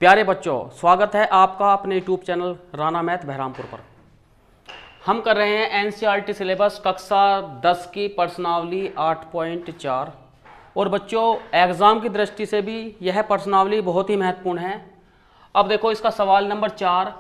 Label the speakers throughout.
Speaker 1: प्यारे बच्चों, स्वागत है आपका अपने YouTube channel Rana math Baharampur पर। हम कर रहे हैं एनसीईआरटी सिलेबस कक्षा 10 की प्रश्नावली 8.4। और बच्चों, एग्ज़ाम की दृष्टि से भी यह प्रश्नावली बहुत ही महत्वपूर्ण है। अब देखो इसका सवाल नंबर 4,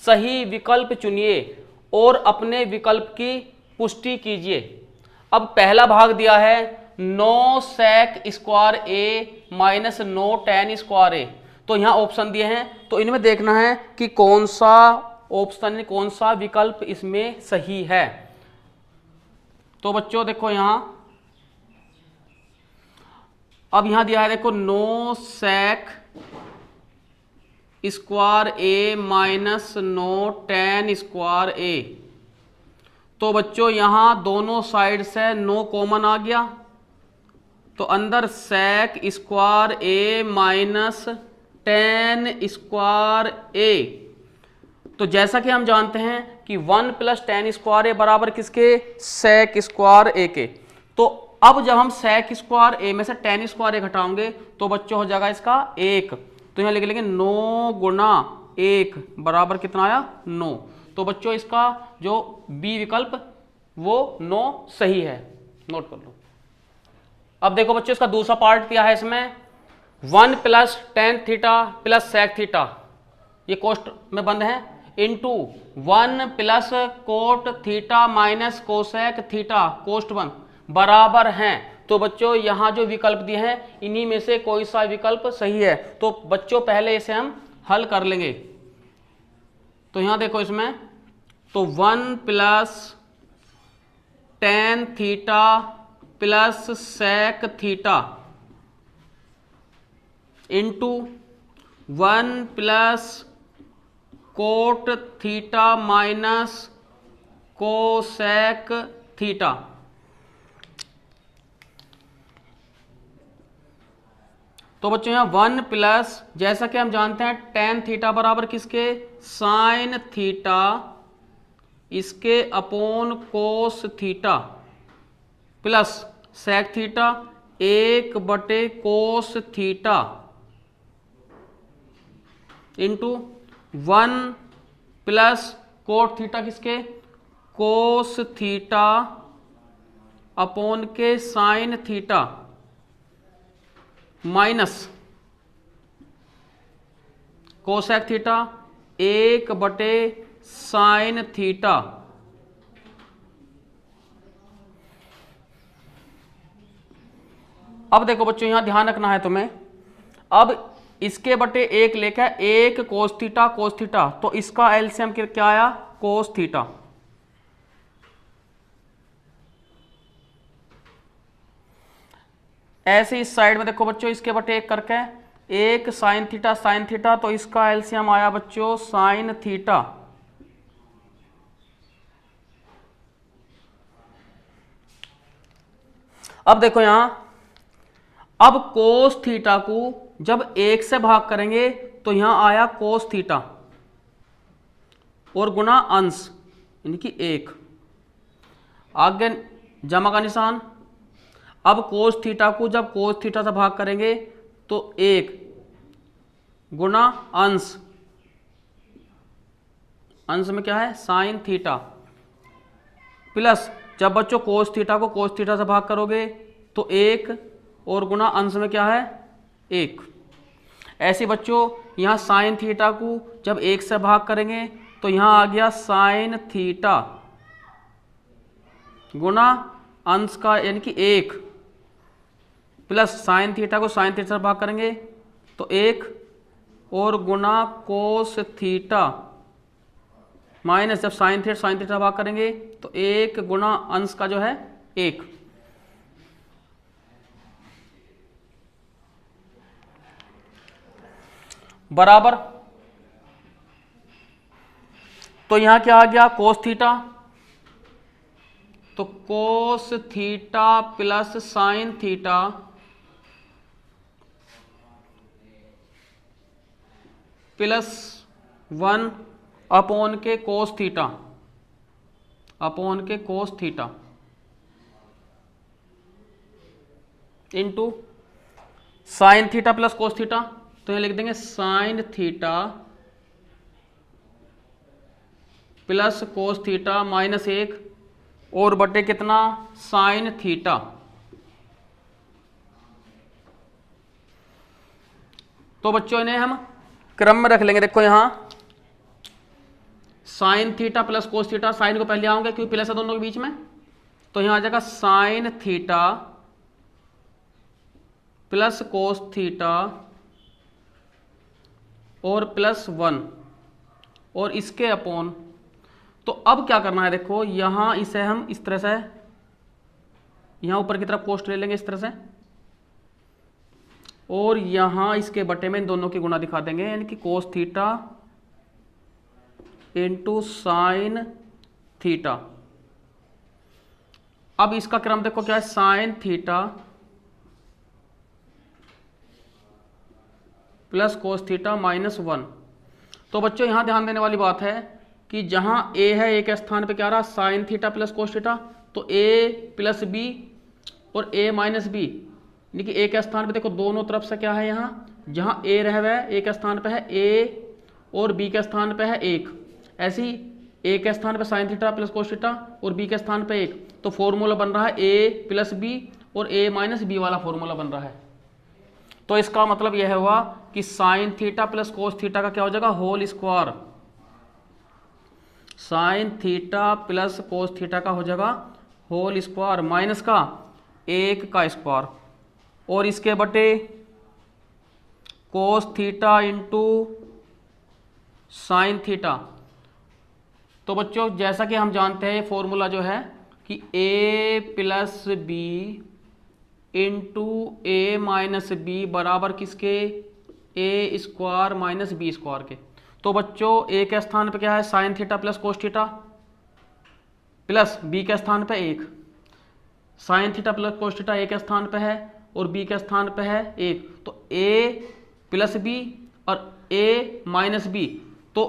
Speaker 1: सही विकल्प चुनिए और अपने विकल्प की पुष्टि कीजिए। अब पहला भाग दिया है 9 sec स्क्वायर ए माइनस 9 tan स्क्वायर ए। तो यहाँ ऑप्शन दिए हैं, तो इनमें देखना है कि कौन सा ऑप्शन, कौन सा विकल्प इसमें सही है। तो बच्चों देखो यहाँ, अब यहाँ दिया है देखो 9 sec स्क्वायर ए माइनस 9 tan स्क्वायर ए। तो बच्चों यहाँ दोनों साइड से 9 कॉमन आ गया, तो अंदर sec स्क्वायर ए माइनस tan स्क्वायर ए। तो जैसा कि हम जानते हैं कि 1 प्लस tan स्क्वायर ए बराबर किसके, sec स्क्वायर ए के। तो अब जब हम sec स्क्वायर ए में से tan स्क्वायर ए घटाओगे तो बच्चों हो जाएगा इसका 1। तो यहाँ लिख लेंगे 9 गुना 1 बराबर कितना आया, 9। तो बच्चों इसका जो बी विकल्प वो 9 सही है, नोट कर लो। अब देखो बच्चों इसका दूसरा पार्ट दिया है, इसमें 1 plus tan theta plus sec theta, ये कोष्ट में बंद है, into 1 plus cot theta minus cosec theta कोष्ट बंद बराबर हैं। तो बच्चों यहाँ जो विकल्प दिए हैं इन्हीं में से कोई सा विकल्प सही है। तो बच्चों पहले इसे हम हल कर लेंगे। तो यहाँ देखो इसमें, तो 1 plus tan theta plus sec theta into 1 plus cot theta minus cosec theta. तो बच्चों यहाँ 1 प्लस, जैसा कि हम जानते हैं tan थीटा बराबर किसके, साइन थीटा इसके upon cos theta plus sec theta 1/कोस theta into 1 plus cot theta किसके, कोस थीटा अपॉन के sine theta minus cosec theta 1/साइन थीटा। अब देखो बच्चों यहां ध्यान रखना है तुम्हें, अब इसके बटे 1 लेकर 1 कोस थीटा, तो इसका एलसीएम क्या आया, कोस थीटा। ऐसे इस साइड में देखो बच्चों, इसके बटे 1 करके 1 साइन थीटा, तो इसका एलसीएम आया बच्चों साइन थीटा। अब देखो यहां, अब कोस थीटा को जब 1 से भाग करेंगे तो यहां आया कोस थीटा और गुना अंश यानी कि 1, आगे जमा का निशान। अब कोस थीटा को जब कोस थीटा से भाग करेंगे तो 1 गुना अंश, अंश में क्या है, साइन थीटा, प्लस जब बच्चों कोस थीटा को कोस थीटा से भाग करोगे तो 1 और गुना अंश में क्या है, 1। ऐसे बच्चों यहाँ साइन थीटा को जब 1 से भाग करेंगे तो यहाँ आ गया साइन थीटा गुना अंश का यानी कि 1, प्लस साइन थीटा को साइन थीटा से भाग करेंगे तो 1 और गुना कोस थीटा माइनस जब साइन थीटा भाग करेंगे तो 1 गुना अंश का जो है 1। बराबर, तो यहां क्या आ गया, कोस थीटा, तो cos theta plus sine theta plus 1 upon के cos theta into sine theta plus cos theta तो यहाँ लिख देंगे sine theta plus cos theta minus 1 और बटे कितना साइन थीटा। तो बच्चों इन्हें हम क्रम में रख लेंगे। देखो यहां sine theta plus cos theta, sine को पहले आऊंगे क्योंकि प्लस है दोनों के बीच में, तो यहां आ जाएगा sine theta plus cos theta और प्लस 1 और इसके अपॉन। तो अब क्या करना है, देखो यहां इसे हम इस तरह से यहां ऊपर की तरफ कोष्ट ले लेंगे इस तरह से, और यहां इसके बटे में इन दोनों की गुणा दिखा देंगे, यानी कि कोस थीटा इंटू साइन थीटा। अब इसका क्रम देखो क्या है, sine theta plus cos theta minus 1। तो बच्चों यहां ध्यान देने वाली बात है कि जहां a है, a के स्थान पे क्या रहा sign theta plus cos theta, तो a प्लस बी और a माइनस बी, यानी कि a के स्थान पे देखो दोनों तरफ से क्या है, यहाँ जहां a रह हुआ है a के स्थान पे है a और b के स्थान पे है 1, ऐसे ही a के स्थान पे sign theta plus cos theta और b के स्थान पे 1, तो फॉर्मूला बन रहा है a प्लस बी और a माइनस बी वाला फॉर्मूला बन रहा है। तो इसका मतलब यह हुआ कि sine theta plus cos theta का क्या हो जाएगा whole square, sine theta plus cos theta का हो जाएगा होल स्क्वायर माइनस का 1 का स्क्वायर और इसके बटे cos theta into sine theta. तो बच्चों जैसा कि हम जानते हैं फॉर्मूला जो है कि a plus B into A minus B बराबर किसके, A square minus B square के। तो बच्चों ए के स्थान पे क्या है sine theta plus cos theta plus B के स्थान पे 1, sine theta plus cos theta A के स्थान पे है और बी के स्थान पे है 1, तो ए प्लस बी और ए माइनस बी। तो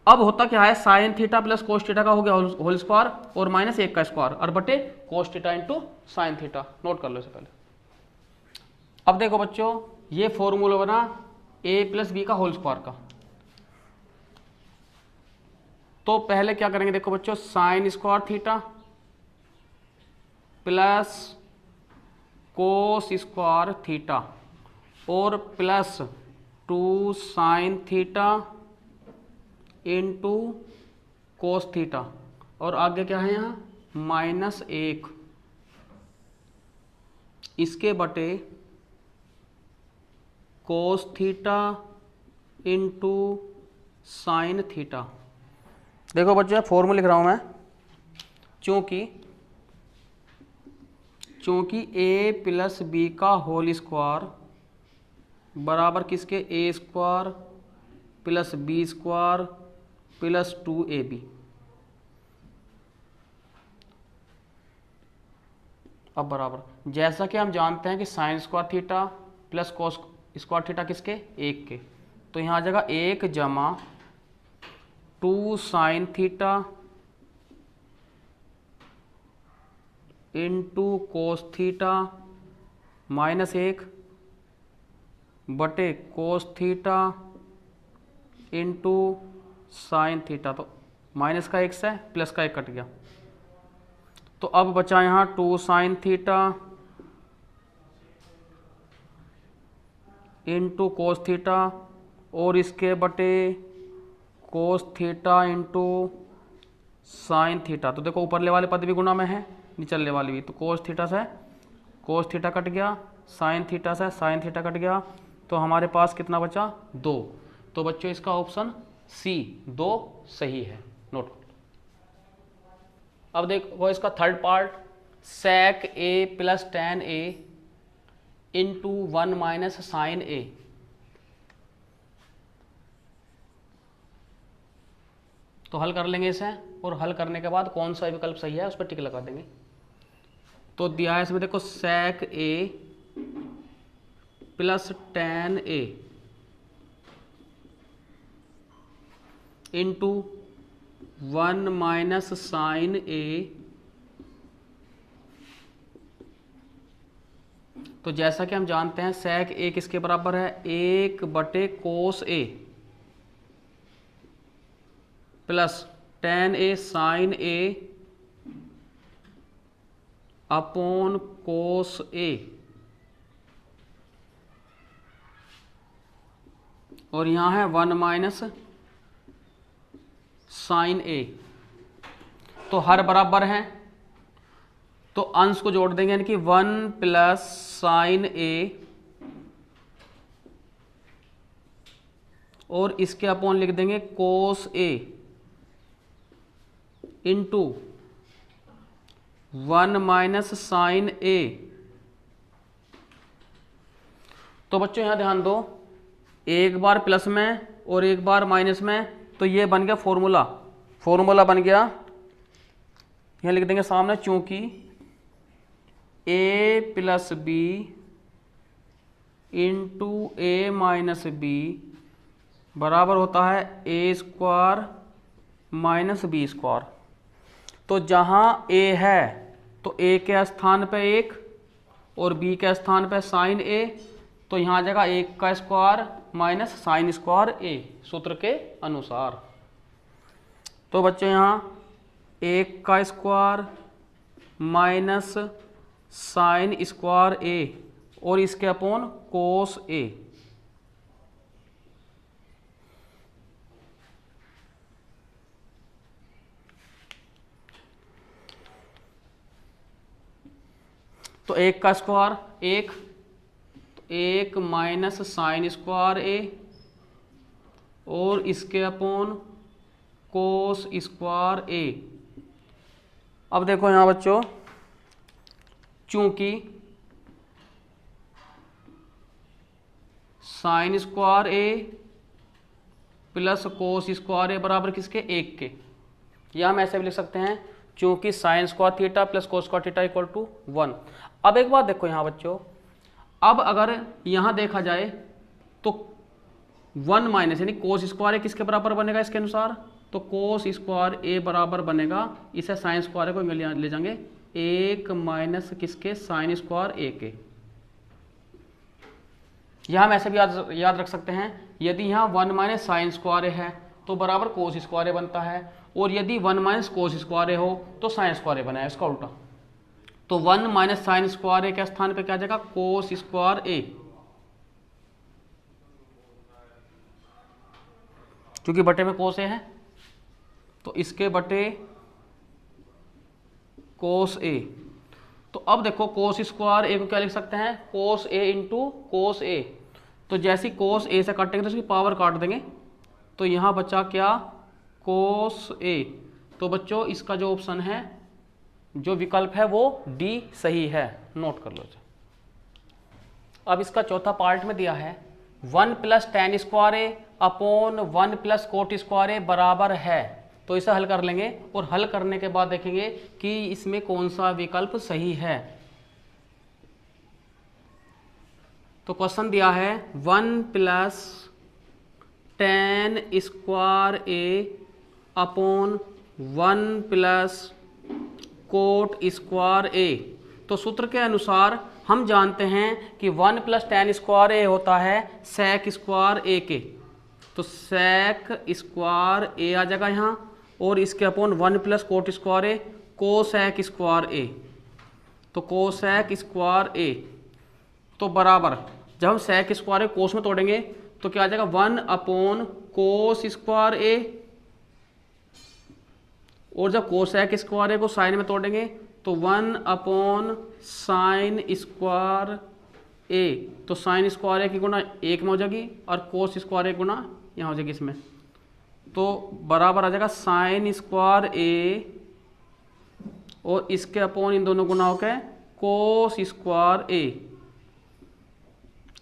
Speaker 1: अब होता क्या है sine theta plus cos theta का हो गया होल स्क्वायर और माइनस 1 का स्क्वायर और बटे cos theta into sine theta. Note कर लो इसे पहले। अब देखो बच्चों ये फॉर्मूला बना a प्लस बी का होल स्क्वायर का। तो पहले क्या करेंगे, देखो बच्चों sine square theta plus cos square theta और plus 2 sine theta into cos theta और आगे क्या है यहाँ माइनस 1, इसके बटे cos theta into sine theta. देखो बच्चों फॉर्मूला लिख रहा हूं मैं, चूंकि a प्लस बी का होल स्क्वायर बराबर किसके A square plus B square plus 2ab। अब बराबर जैसा कि हम जानते हैं कि sign square theta plus cos square theta किसके 1 के, तो यहाँ आ जाएगा 1 जमा 2 sine theta into cos theta minus 1 बटे cos theta into sine theta. तो माइनस का 1 से प्लस का 1 कट गया, तो अब बचा यहाँ 2 sine theta into cos theta और इसके बटे cos theta into sine theta. तो देखो ऊपरले वाले पद भी गुणा में है, निचले वाली भी, तो कोस थीटा कट गया, साइन थीटा से साइन थीटा कट गया, तो हमारे पास कितना बचा 2। तो बच्चों इसका ऑप्शन सी 2 सही है। नोट। अब देखो इसका third part, sec a plus tan a into 1 minus sine a। तो हल कर लेंगे इसे और हल करने के बाद कौन सा विकल्प सही है उस पर टिक लगा देंगे। तो दिया है इसमें देखो sec a plus tan a into 1 minus sine a तो जैसा कि हम जानते हैं sec a किसके बराबर है, 1/cos a plus tan a sin a upon cos a, और यहाँ है 1 माइनस साइन a। तो हर बराबर हैं तो अंश को जोड़ देंगे, यानी कि 1 प्लस साइन a और इसके अपॉन लिख देंगे cos a into 1 minus sine a। तो बच्चों यहां ध्यान दो, एक बार प्लस में और एक बार माइनस में, तो ये बन गया फॉर्मूला बन गया। यहां लिख देंगे सामने, चूंकि a plus B into A minus B बराबर होता है A square minus B square. तो जहां a है तो a के स्थान पे 1 और b के स्थान पे साइन a, तो यहाँ आ जाएगा 1 का square minus sine square a सूत्र के अनुसार। तो बच्चों यहाँ 1 का square minus sine square a और इसके अपॉन कोस a। तो 1 का square 1 minus sine square a और इसके अपॉन कोस स्क्वायर a। अब देखो यहाँ बच्चों, चूंकि sine square a plus cos square a बराबर किसके, 1 के, या हम ऐसे भी लिख सकते हैं चूंकि sine square theta plus cos square theta equal to 1। अब एक बात देखो यहाँ बच्चों, अब अगर यहाँ देखा जाए तो 1 माइनस यानी कोस स्क्वायर a किसके बराबर बनेगा इसके अनुसार, तो कोस स्क्वायर a बराबर बनेगा, इसे साइन स्क्वायर को ले जाएंगे 1 माइनस किसके, साइन स्क्वायर a के। यहाँ हम ऐसे भी याद रख सकते हैं, यदि यहाँ 1 माइनस साइन स्क्वायर a है तो बराबर कोस स्क्वायर a बनता है, और यदि 1 माइनस कोस स्क्वायर a हो तो साइन स्क्वायर a बना है, इसका उल्टा। तो 1 माइनस साइन स्क्वायर a के स्थान पे क्या आ जाएगा, कोस स्क्वायर a, क्योंकि बटे में कोस a है तो इसके बटे कोस a। तो अब देखो कोस स्क्वायर a को क्या लिख सकते हैं, कोस a इंटू कोस a। तो जैसी कोस a से काटेंगे तो इसकी पावर काट देंगे, तो यहाँ बचा क्या, कोस a। तो बच्चों इसका जो ऑप्शन है, जो विकल्प है वो डी सही है, नोट कर लो। अब इसका चौथा पार्ट में दिया है 1 plus ten square a upon 1 plus coat square a बराबर है, तो इसे हल कर लेंगे और हल करने के बाद देखेंगे कि इसमें कौन सा विकल्प सही है। तो क्वेश्चन दिया है 1 plus ten square a upon 1 plus coat square a। तो सूत्र के अनुसार हम जानते हैं कि 1 प्लस टेन स्क्वायर a होता है सेक स्क्वायर a के, तो सेक स्क्वायर a आ जाएगा यहाँ, और इसके upon 1 plus coat square a cosec square a। तो कोसेक स्क्वायर a तो बराबर, जब हम सेक स्क्वायर a कोस में तोड़ेंगे तो क्या आ जाएगा, 1 अपॉन कोस स्क्वायर a, और जब कोसेक स्क्वायर a को साइन में तोड़ेंगे तो 1 अपॉन साइन स्क्वायर a। तो साइन स्क्वायर a की गुणा 1 में हो जाएगी और कोस स्क्वायर a गुणा यहाँ हो जाएगी इसमें, तो बराबर आ जाएगा साइन स्क्वायर a और इसके अपॉन इन दोनों गुना होकर कोस स्क्वायर a।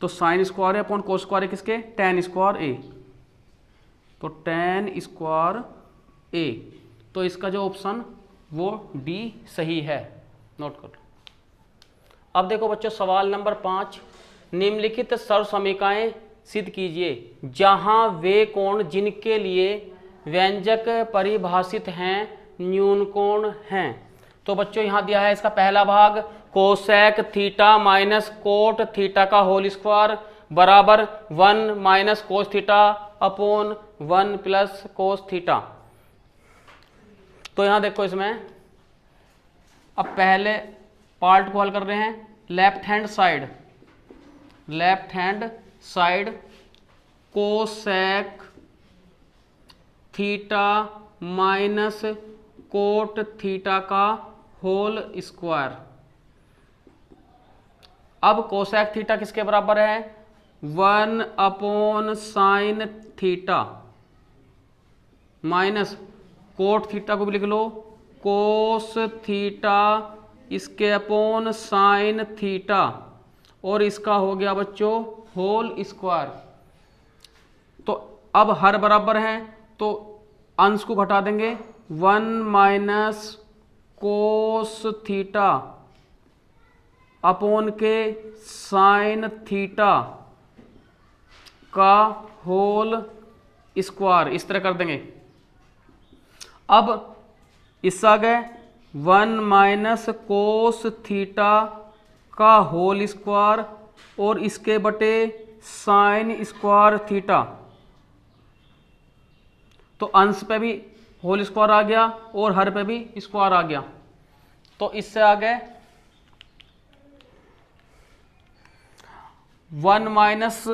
Speaker 1: तो sine square a upon cos square a किसके, टेन स्क्वायर a, तो टेन स्क्वायर a। तो इसका जो ऑप्शन वो डी सही है, नोट कर लो। अब देखो बच्चों सवाल नंबर 5, निम्नलिखित सर्व समीकरण सिद्ध कीजिए जहां वे कोण जिनके लिए व्यंजक परिभाषित हैं न्यून कोण हैं। तो बच्चों यहाँ दिया है इसका पहला भाग cosec theta minus cot theta का होल स्क्वायर बराबर 1 minus cos theta upon 1 plus cos theta. तो यहां देखो इसमें अब पहले पार्ट को हल कर रहे हैं। Left hand side cosec theta minus cot theta का होल स्क्वायर। अब कोसेक थीटा किसके बराबर है? 1 upon sine theta minus cot theta को भी लिख लो कोस थीटा इसके अपॉन साइन थीटा और इसका हो गया बच्चों होल स्क्वायर। तो अब हर बराबर है तो अंश को घटा देंगे 1 माइनस कोस थीटा अपॉन के साइन थीटा का होल स्क्वायर, इस तरह कर देंगे। अब इससे आगे 1 माइनस कोस थीटा का होल स्क्वायर और इसके बटे साइन स्क्वायर थीटा। तो अंश पे भी होल स्क्वायर आ गया और हर पे भी स्क्वायर आ गया। तो इससे आगे 1 माइनस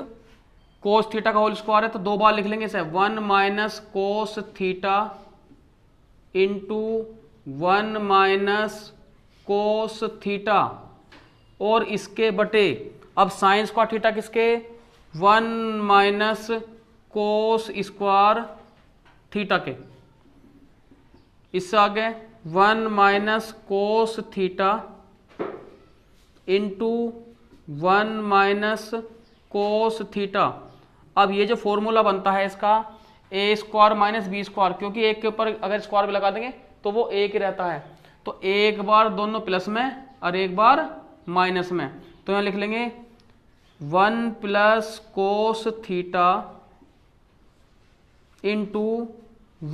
Speaker 1: कोस थीटा का होल स्क्वायर है तो दो बार लिख लेंगे इसे 1 minus cos theta into 1 minus cos theta और इसके बटे अब साइन स्क्वायर थीटा किसके 1 माइनस कोस स्क्वायर थीटा के। इससे आगे 1 minus cos theta into 1 minus cos theta. अब ये जो फॉर्मूला बनता है इसका ए स्क्वायर माइनस बी स्क्वायर, क्योंकि एक के ऊपर अगर स्क्वायर भी लगा देंगे तो वो एक ही रहता है। तो एक बार दोनों प्लस में और एक बार माइनस में। तो यहाँ लिख लेंगे 1 plus cos theta into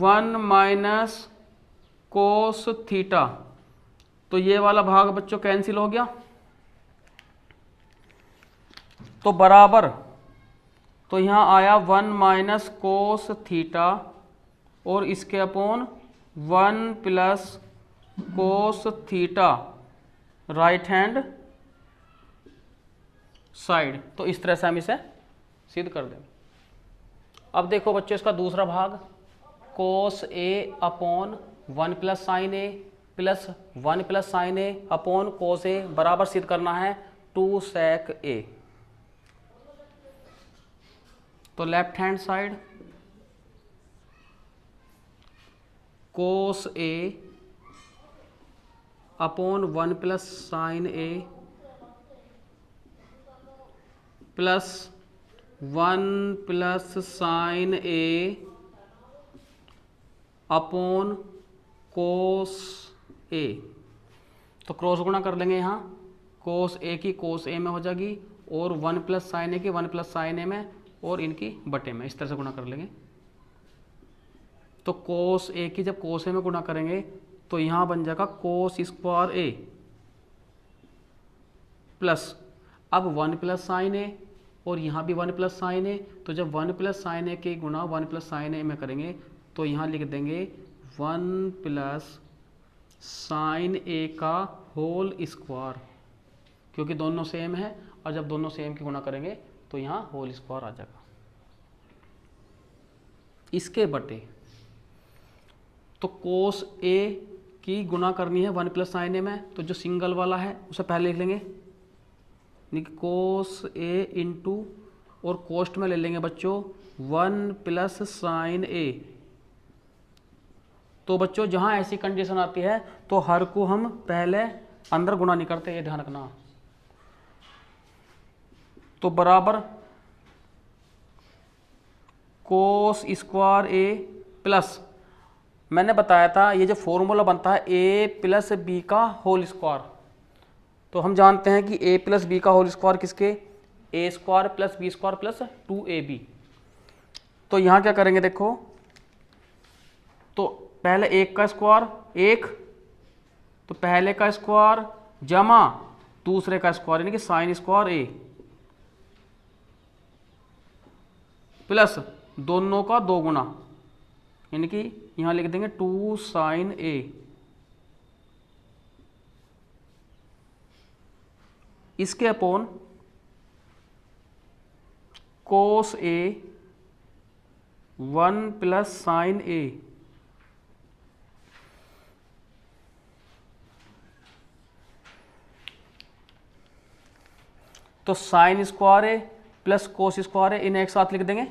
Speaker 1: 1 minus cos theta. तो ये वाला भाग बच्चों कैंसिल हो गया तो बराबर, तो यहाँ आया 1 माइनस कोस थीटा और इसके upon 1 plus cos theta right hand side. तो इस तरह से हम इसे सिद्ध कर देंगे। अब देखो बच्चों इसका दूसरा भाग कोस ए अपॉन 1 प्लस साइन ए प्लस 1 प्लस साइन ए अपॉन कोस ए बराबर सिद्ध करना है 2 सेक ए। तो लेफ्ट हैंड साइड कोस ए अपॉन 1 प्लस साइन ए प्लस 1 प्लस साइन ए अपॉन कोस ए। तो क्रॉस गुणा कर लेंगे यहाँ, कोस ए की कोस ए में हो जाएगी और 1 प्लस साइन ए की 1 प्लस साइन ए में और इनकी बटे में, इस तरह से गुणा कर लेंगे। तो कोस ए की जब कोस ए में गुणा करेंगे तो यहाँ बन जाएगा कोस स्क्वायर ए प्लस अब 1 प्लस साइन ए और यहाँ भी 1 प्लस साइन ए। तो जब 1 प्लस साइन ए के गुणा 1 प्लस साइन ए में करेंगे तो यहाँ लिख देंगे 1 प्लस साइन ए का होल स्क्वायर, क्योंकि दोनों सेम है और जब दोनों सेम की गुणा करेंगे तो यहाँ होल स्क्वायर आ जाएगा। इसके बटे तो कोस ए की गुणा करनी है 1 प्लस साइन ए में, तो जो सिंगल वाला है उसे पहले लिख लेंगे कोस ए इंटू और कोस्ट में ले लेंगे बच्चों 1 प्लस साइन ए। तो बच्चों जहां ऐसी कंडीशन आती है तो हर को हम पहले अंदर गुणा नहीं करते, ये ध्यान रखना। तो बराबर कोस स्क्वायर ए प्लस, मैंने बताया था ये जो फॉर्मूला बनता है ए प्लस बी का होल स्क्वायर, तो हम जानते हैं कि ए प्लस बी का होल स्क्वायर किसके A square plus B square plus 2ab। तो यहाँ क्या करेंगे देखो, तो पहले एक का स्क्वायर एक, तो पहले का स्क्वायर जमा दूसरे का स्क्वायर यानी कि साइन स्क्वायर ए प्लस दोनों का 2 गुना यानी कि यहां लिख देंगे 2 साइन ए इसके अपॉन कोस ए 1 प्लस साइन ए तो साइन स्क्वायर ए प्लस कोस स्क्वायर ए इन्हें एक साथ लिख देंगे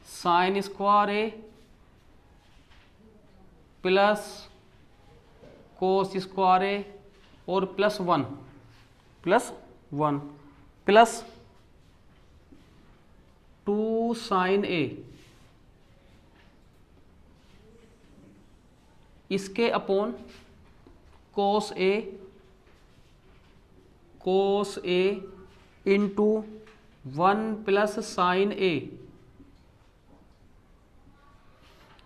Speaker 1: साइन स्क्वायर ए प्लस कोस स्क्वायर ए और प्लस 1 प्लस 2 साइन ए इसके अपॉन कोस ए इंटू 1 प्लस साइन ए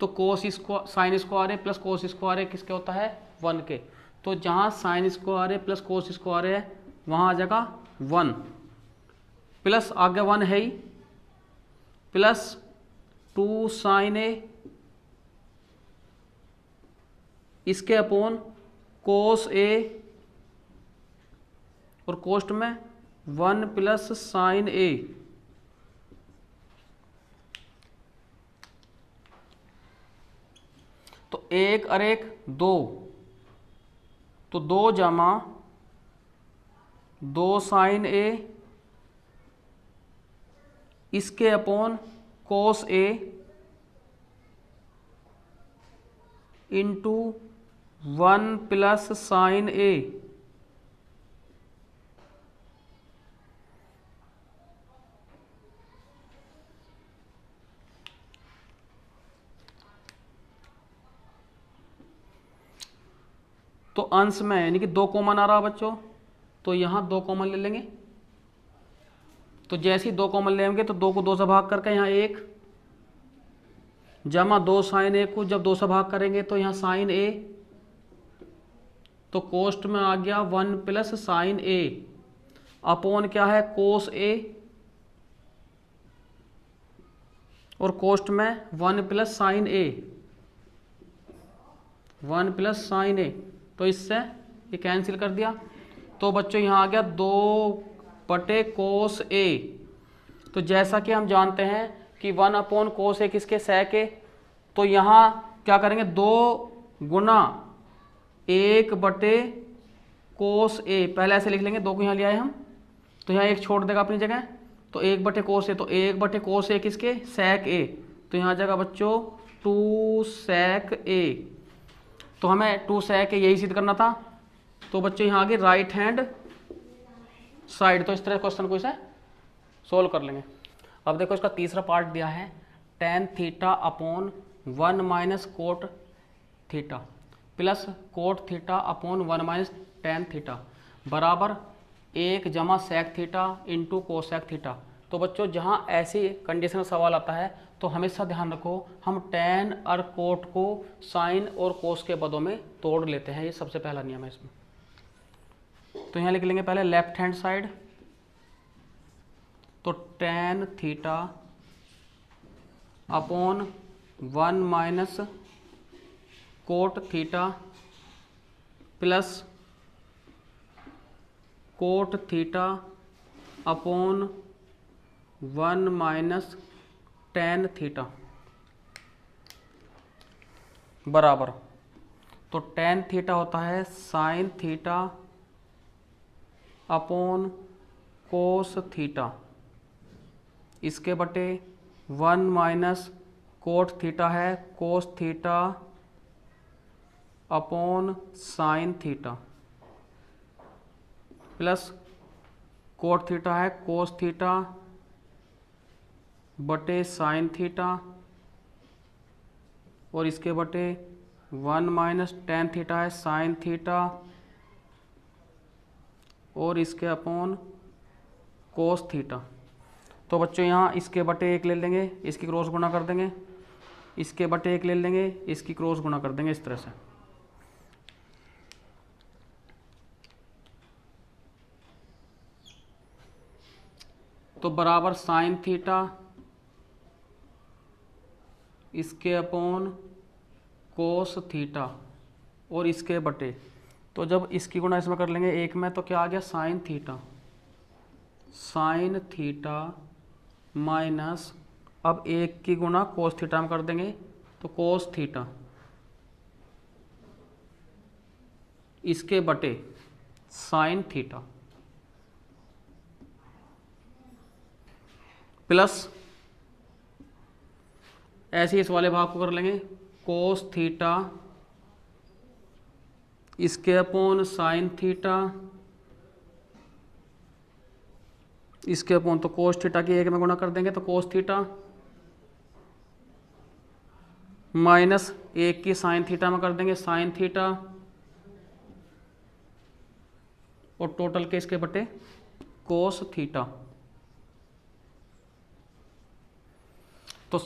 Speaker 1: तो कोस स्क्वायर साइन स्क्वायर ए प्लस कोस स्क्वायर ए किसके होता है 1 के। तो जहां साइन स्क्वायर ए प्लस कोस स्क्वायर है वहां आ जाएगा 1 प्लस आगे 1 है ही प्लस 2 साइन ए इसके अपॉन कोस ए और कोष्ट में 1 प्लस साइन ए तो 1 और 1 2 तो 2 जमा 2 साइन ए इसके अपॉन कोस ए इंटू 1 प्लस साइन ए तो अंश में यानी कि 2 कॉमन आ रहा बच्चों तो यहां 2 कॉमन ले लेंगे तो जैसे ही 2 कॉमन लेंगे तो 2 को 2 से भाग करके यहाँ 1 जमा 2 साइन ए को जब 2 से भाग करेंगे तो यहाँ साइन ए तो कोष्ट में आ गया 1 प्लस साइन ए अपॉन क्या है कोस ए और कोष्ट में 1 प्लस साइन ए 1 प्लस साइन ए तो इससे ये कैंसिल कर दिया तो बच्चों यहाँ आ गया 2 बटे कोस ए तो जैसा कि हम जानते हैं कि 1 अपॉन कोस ए किसके सेक ए तो यहाँ क्या करेंगे 2 गुना 1 बटे कोस ए पहले ऐसे लिख लेंगे 2 को यहाँ ले आए हम तो यहाँ 1 छोड़ देगा अपनी जगह तो 1 बटे कोस ए तो 1 बटे कोस ए किसके सेक ए तो यहाँ आ जाएगा बच्चों 2 सेक ए तो हमें 2 सेक ए यही सिद्ध करना था तो बच्चों यहाँ आगे राइट हैंड साइड तो इस तरह क्वेश्चन को इसे सोल्व कर लेंगे। अब देखो इसका तीसरा पार्ट दिया है tan theta upon 1 minus cot theta plus cot theta upon 1 minus tan theta बराबर 1 जमा sec theta into cosec theta. तो बच्चों जहाँ ऐसी कंडीशनल सवाल आता है तो हमेशा ध्यान रखो हम tan और कोट को साइन और कोस के पदों में तोड़ लेते हैं, ये सबसे पहला नियम है इसमें। तो यहाँ लिख लेंगे पहले लेफ्ट हैंड साइड तो tan theta upon 1 minus cot theta plus cot theta upon 1 minus tan theta बराबर तो tan थीटा होता है sine theta upon cos theta इसके बटे 1 माइनस कोट थीटा है कोस theta upon sine theta plus cot theta है cos theta बटे sine theta और इसके बटे 1 माइनस tan थीटा है साइन थीटा और इसके अपॉन कोस थीटा। तो बच्चों यहाँ इसके बटे 1 ले लेंगे इसकी क्रॉस गुणा कर देंगे इसके बटे 1 ले लेंगे इसकी क्रॉस गुणा कर देंगे इस तरह से तो बराबर साइन थीटा इसके अपॉन कोस थीटा और इसके बटे, तो जब इसकी गुणा इसमें कर लेंगे एक में तो क्या आ गया साइन थीटा माइनस, अब एक की गुणा कोस थीटा में कर देंगे तो कोस थीटा इसके बटे साइन थीटा प्लस ऐसे ही इस वाले भाग को कर लेंगे कोस थीटा इसके अपॉन साइन थीटा इसके अपॉन, तो कोस थीटा की एक में गुणा कर देंगे तो कोस थीटा माइनस एक की साइन थीटा में कर देंगे साइन थीटा और टोटल के इसके बटे कोस थीटा। तो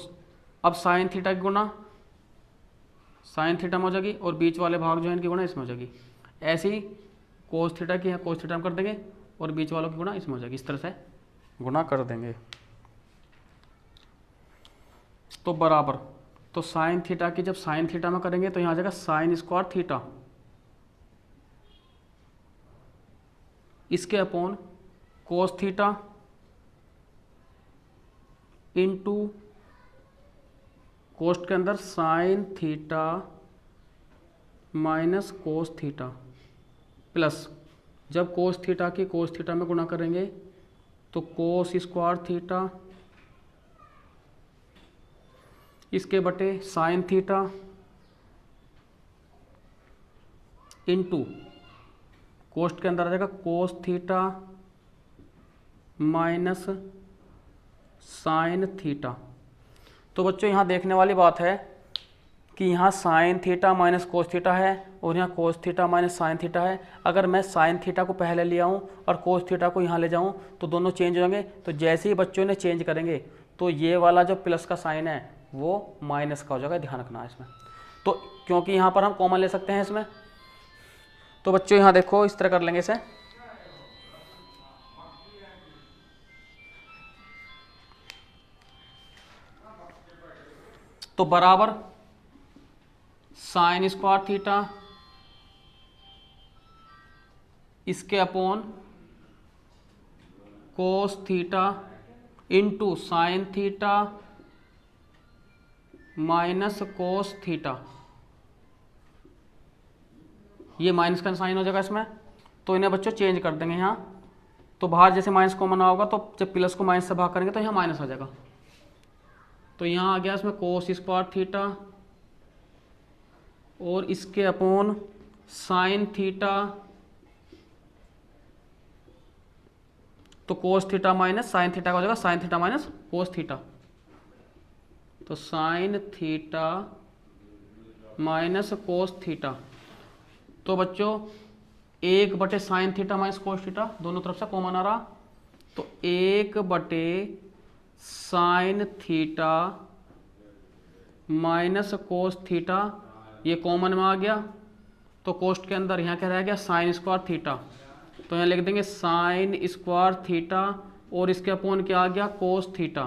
Speaker 1: अब साइन थीटा की गुणा साइन थीटा में हो जाएगी और बीच वाले भाग जो है इनकी गुणा इसमें हो जाएगी। ऐसे ही कोस थीटा की है कोस थीटा में कर देंगे और बीच वालों की गुणा इसमें हो जाएगी, इस तरह से गुणा कर देंगे। तो बराबर, तो साइन थीटा की जब साइन थीटा में करेंगे तो यहाँ आ जाएगा साइन स्क्वायर थीटा इसके upon cos theta into cost के अंदर sine theta minus cos theta plus, जब कोस थीटा की कोस थीटा में गुणा करेंगे तो कोस स्क्वायर थीटा इसके बटे साइन थीटा इंटू कोस्ट के अंदर आ जाएगा कोस थीटा माइनस साइन थीटा। तो बच्चों यहाँ देखने वाली बात है कि यहाँ sign theta minus cos theta है और यहाँ कोस थीटा माइनस साइन थीटा है। अगर मैं साइन थीटा को पहले ले आऊँ और कोस थीटा को यहाँ ले जाऊँ तो दोनों चेंज हो जाएंगे। तो जैसे ही बच्चों ने चेंज करेंगे तो ये वाला जो प्लस का साइन है वो माइनस का हो जाएगा, ध्यान रखना है इसमें। तो क्योंकि यहाँ पर हम कॉमन ले सकते हैं इसमें, तो बच्चों यहाँ देखो इस तरह कर लेंगे इसे। तो बराबर साइन स्क्वायर थीटा इसके upon cos theta into sine theta minus cos theta, ये माइनस का साइन हो जाएगा इसमें। तो इन्हें बच्चों चेंज कर देंगे यहाँ, तो बाहर जैसे माइनस कॉमन होगा तो जब प्लस को माइनस से भाग करेंगे तो यहाँ माइनस आ जाएगा। तो यहाँ आ गया इसमें कोस स्क्वायर थीटा और इसके अपॉन साइन थीटा, तो cos theta minus sine theta का हो जाएगा sine theta minus cos theta, तो sine theta minus cos theta. तो बच्चों एक बटे sine theta minus cos theta दोनों तरफ से कॉमन आ रहा, तो एक बटे sine theta minus cos theta ये कॉमन में आ गया। तो कोस्ट के अंदर यहाँ क्या रह गया साइन स्क्वायर थीटा, तो यहाँ लिख देंगे साइन स्क्वायर थीटा और इसके अपॉन क्या आ गया कोस थीटा,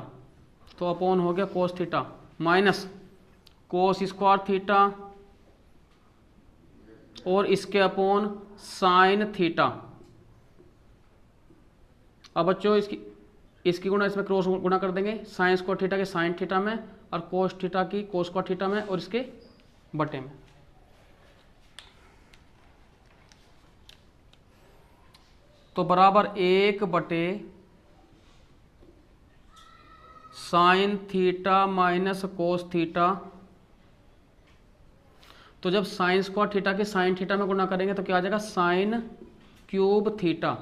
Speaker 1: तो अपॉन हो गया कोस थीटा माइनस कोस स्क्वायर थीटा और इसके अपॉन साइन थीटा। अब बच्चों इसकी गुणा इसमें क्रॉस गुणा कर देंगे, साइन स्क्वायर थीटा के साइन थीटा में और कोस थीटा की कोस स्क्वायर थीटा में और इसके बटे में। तो बराबर एक बटे sine theta minus cos theta, तो जब साइन स्क्वायर थीटा के साइन थीटा में गुणा करेंगे तो क्या आ जाएगा साइन क्यूब थीटा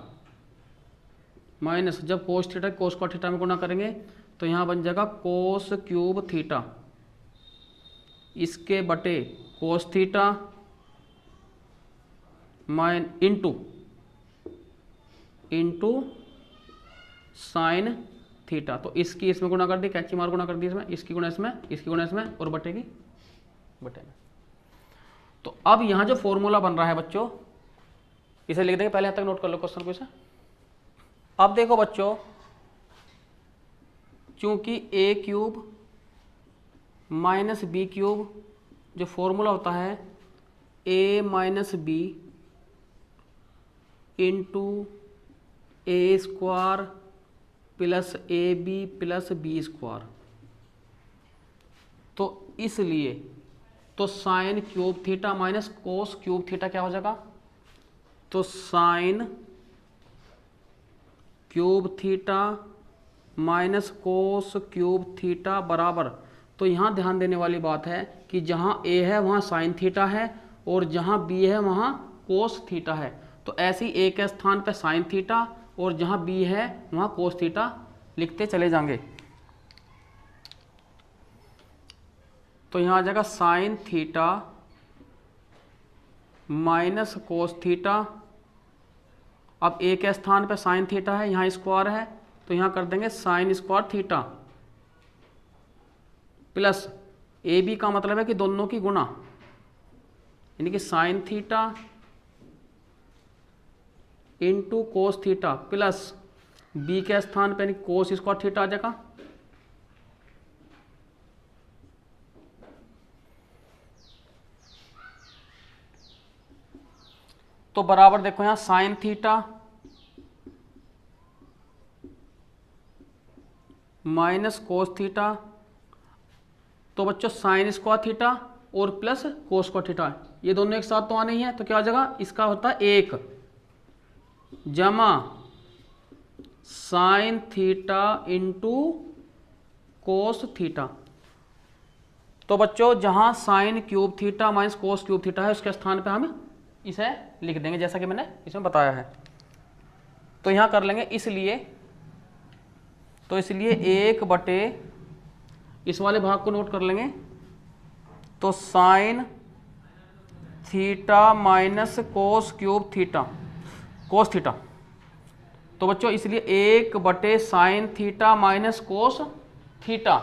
Speaker 1: माइनस, जब cos theta cos square theta में गुणा करेंगे तो यहाँ बन जाएगा कोस क्यूब थीटा इसके बटे cos theta into sine theta. तो इसकी इसमें गुणा कर दी, कैची मार गुणा कर दी इसमें, इसकी गुणा इसमें, इसकी गुणा इसमें और बटे की बटे में। तो अब यहाँ जो फॉर्मूला बन रहा है बच्चों इसे लिख देंगे, पहले यहाँ तक नोट कर लो क्वेश्चन को इसे। अब देखो बच्चों क्योंकि A cube minus B cube जो फॉर्मूला होता है A minus B into A square plus A B plus B square. तो इसलिए तो sine cube theta minus cos cube theta क्या हो जाएगा, तो sine cube theta minus cos cube theta बराबर, तो यहाँ ध्यान देने वाली बात है कि जहाँ ए है वहाँ साइन थीटा है और जहाँ बी है वहाँ कोस थीटा है। तो ऐसे ही ए के स्थान पे साइन थीटा और जहाँ बी है वहाँ कोस थीटा लिखते चले जाएंगे। तो यहाँ आ जाएगा sine theta minus cos theta. अब ए के स्थान पे साइन थीटा है, यहाँ स्क्वायर है, तो यहाँ कर देंगे sine square theta plus A B का मतलब है कि दोनों की गुणा, यानी कि sine theta into cos theta plus B के स्थान पे कोस स्क्वायर थीटा आ जाएगा। तो बराबर देखो यहाँ sign theta minus cos theta, तो बच्चों साइन स्क्वायर थीटा और प्लस कोस स्क्वायर थीटा ये दोनों एक साथ तो आने ही है, तो क्या हो जाएगा, इसका होता है एक जमा sine theta into cos theta. तो बच्चों जहां sign cube theta minus cos cube theta है उसके स्थान पे हम इसे लिख देंगे जैसा कि मैंने इसमें बताया है। तो यहां कर लेंगे इसलिए, तो इसलिए एक बटे इस वाले भाग को नोट कर लेंगे, तो sine theta minus cos cube theta cos theta. तो बच्चों इसलिए एक बटे sine theta minus cos theta,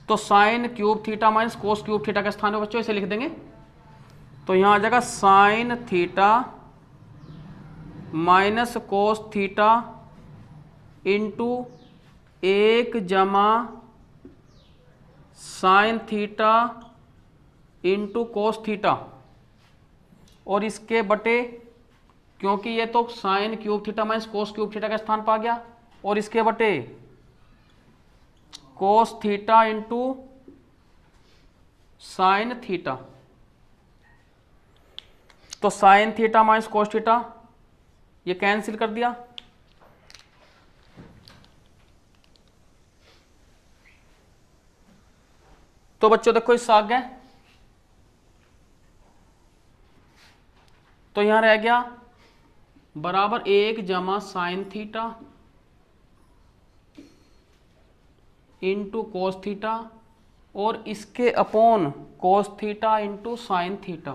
Speaker 1: तो sine cube theta minus cos cube theta के स्थान में बच्चों इसे लिख देंगे। तो यहां आ जाएगा sine theta minus cos theta into एक जमा sine theta into cos theta, और इसके बटे, क्योंकि ये तो sine cube theta minus cos cube theta का स्थान पा गया, और इसके बटे cos theta into sine theta. तो sine theta minus cos theta ये कैंसिल कर दिया, तो बच्चों देखो इससे आ गया, तो यहां रह गया बराबर एक जमा sine theta into cos theta और इसके upon cos theta into sine theta,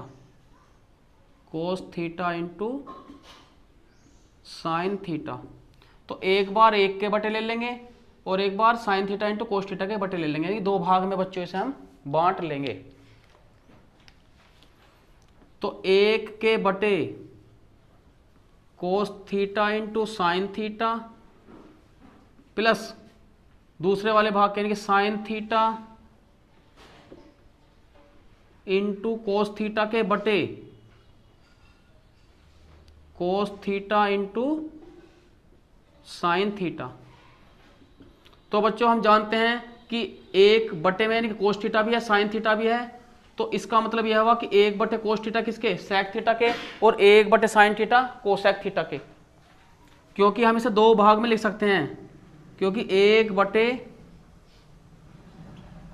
Speaker 1: cos theta into sine theta. तो एक बार एक के बटे ले लेंगे और एक बार sine theta into cos theta के बटे ले लेंगे, यानी दो भाग में बच्चों इसे हम बांट लेंगे। तो एक के बटे cos theta into sine theta plus दूसरे वाले भाग के यानी कि sine theta into cos theta के बटे cos theta into sine theta. तो बच्चों हम जानते हैं कि एक बटे में यानी कि कोस थीटा भी है साइन थीटा भी है, तो इसका मतलब यह हुआ कि एक बटे कोस थीटा किसके, सेक थीटा के, और एक बटे साइन थीटा कोसेक थीटा के। क्योंकि हम इसे दो भाग में लिख सकते हैं, क्योंकि एक बटे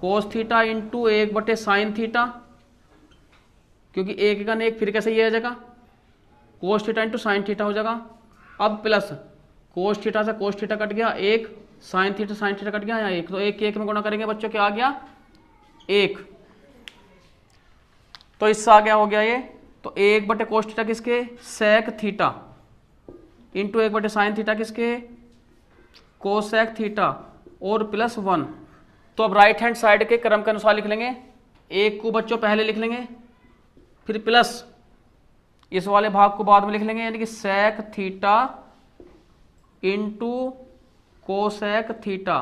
Speaker 1: कोस थीटा इंटू एक बटे साइन थीटा, क्योंकि एक का एक फिर कैसे ये आ जाएगा कोस थीटा इंटू साइन थीटा हो जाएगा। अब प्लस कोस थीटा से कोस थीटा कट गया, एक साइन थीटा कट गया, यहाँ एक, तो एक में गुणा करेंगे बच्चों क्या आ गया एक, तो इससे आ गया हो गया ये, तो एक बटे कोस थीटा किसके, सेक थीटा इंटू एक बटे साइन थीटा किसके, कोसेक थीटा और प्लस 1। तो अब राइट हैंड साइड के क्रम के अनुसार लिख लेंगे, एक को बच्चों पहले लिख लेंगे फिर प्लस इस वाले भाग को बाद में लिख लेंगे, यानी कि sec theta into cosec theta,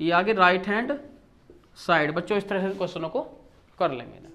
Speaker 1: ये आगे राइट हैंड साइड। बच्चों इस तरह से क्वेश्चनों को कर लेंगे।